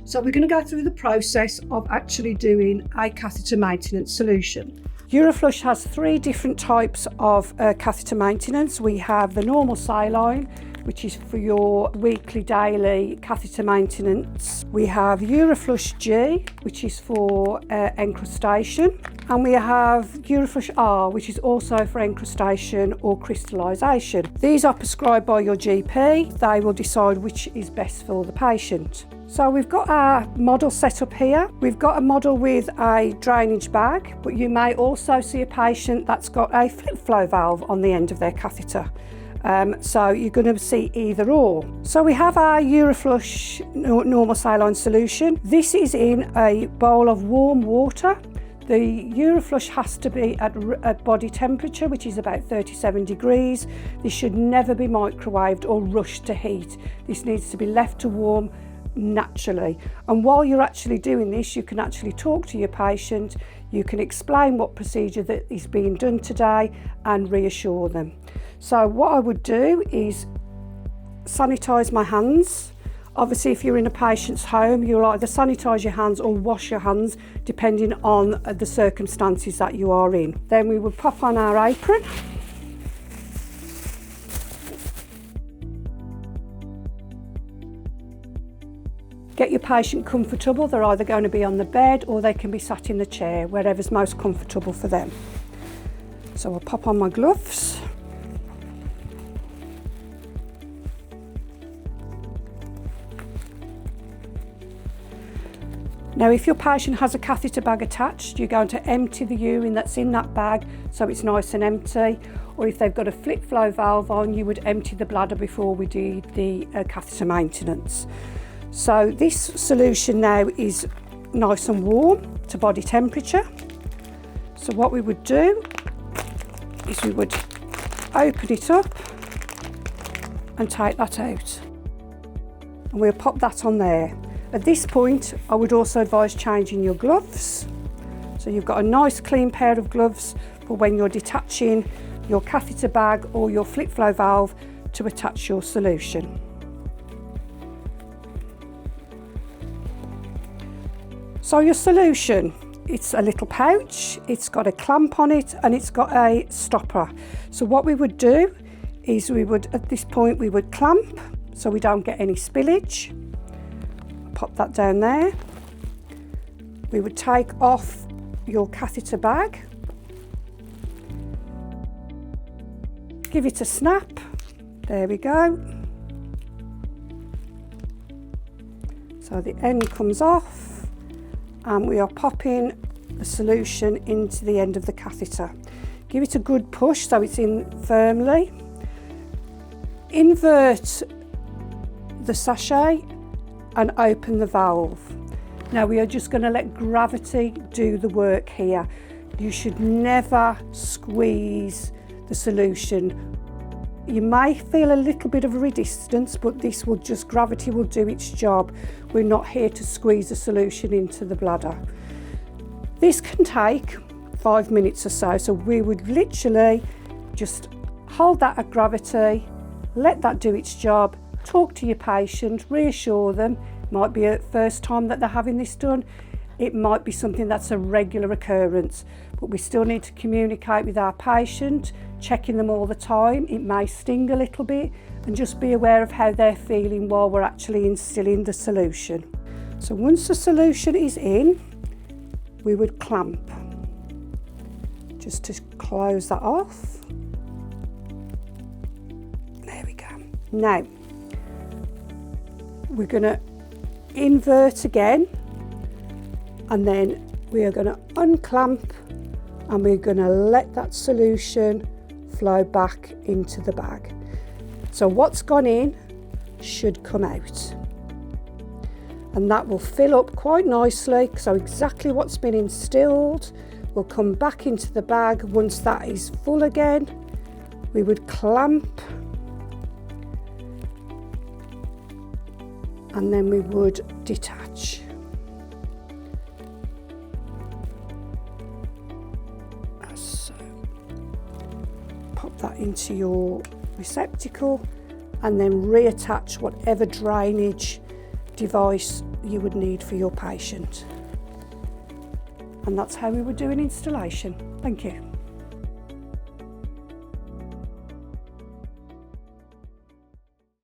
So we're going to go through the process of actually doing a catheter maintenance solution. Uroflush has 3 different types of catheter maintenance. We have the normal saline, which is for your weekly, daily catheter maintenance. We have Uroflush G, which is for encrustation. And we have Uroflush R, which is also for encrustation or crystallisation. These are prescribed by your GP. They will decide which is best for the patient. So we've got our model set up here. We've got a model with a drainage bag, but you may also see a patient that's got a flip flow valve on the end of their catheter. So you're going to see either or. So we have our Uroflush normal saline solution. This is in a bowl of warm water. The Uroflush has to be at body temperature, which is about 37 degrees. This should never be microwaved or rushed to heat. This needs to be left to warm naturally. And while you're actually doing this, you can actually talk to your patient, you can explain what procedure that is being done today and reassure them. So what I would do is sanitise my hands. Obviously, if you're in a patient's home, you'll either sanitise your hands or wash your hands depending on the circumstances that you are in. Then we would pop on our apron. Get your patient comfortable. They're either going to be on the bed or they can be sat in the chair, wherever's most comfortable for them. So I'll pop on my gloves. Now, if your patient has a catheter bag attached, you're going to empty the urine that's in that bag so it's nice and empty. Or if they've got a flip flow valve on, you would empty the bladder before we do the catheter maintenance. So this solution now is nice and warm to body temperature. So what we would do is we would open it up and take that out. And we'll pop that on there. At this point, I would also advise changing your gloves. So you've got a nice clean pair of gloves for when you're detaching your catheter bag or your flip flow valve to attach your solution. So your solution, it's a little pouch, it's got a clamp on it and it's got a stopper. So what we would do is at this point, we would clamp so we don't get any spillage. Pop that down there. We would take off your catheter bag. Give it a snap. There we go. So the end comes off. And we are popping the solution into the end of the catheter. Give it a good push so it's in firmly. Invert the sachet and open the valve. Now we are just going to let gravity do the work here. You should never squeeze the solution. You may feel a little bit of resistance, but gravity will do its job. We're not here to squeeze the solution into the bladder. This can take 5 minutes or so. So we would literally just hold that at gravity, let that do its job, talk to your patient, reassure them. It might be a first time that they're having this done. It might be something that's a regular occurrence, but we still need to communicate with our patient, checking them all the time. It may sting a little bit, and just be aware of how they're feeling while we're actually instilling the solution. So once the solution is in, we would clamp just to close that off. There we go. Now we're going to invert again, and then we are going to unclamp and we're going to let that solution flow back into the bag. So what's gone in should come out, and that will fill up quite nicely. So exactly what's been instilled will come back into the bag. Once that is full again, we would clamp and then we would detach. So pop that into your receptacle and then reattach whatever drainage device you would need for your patient. And that's how we would do an installation. Thank you.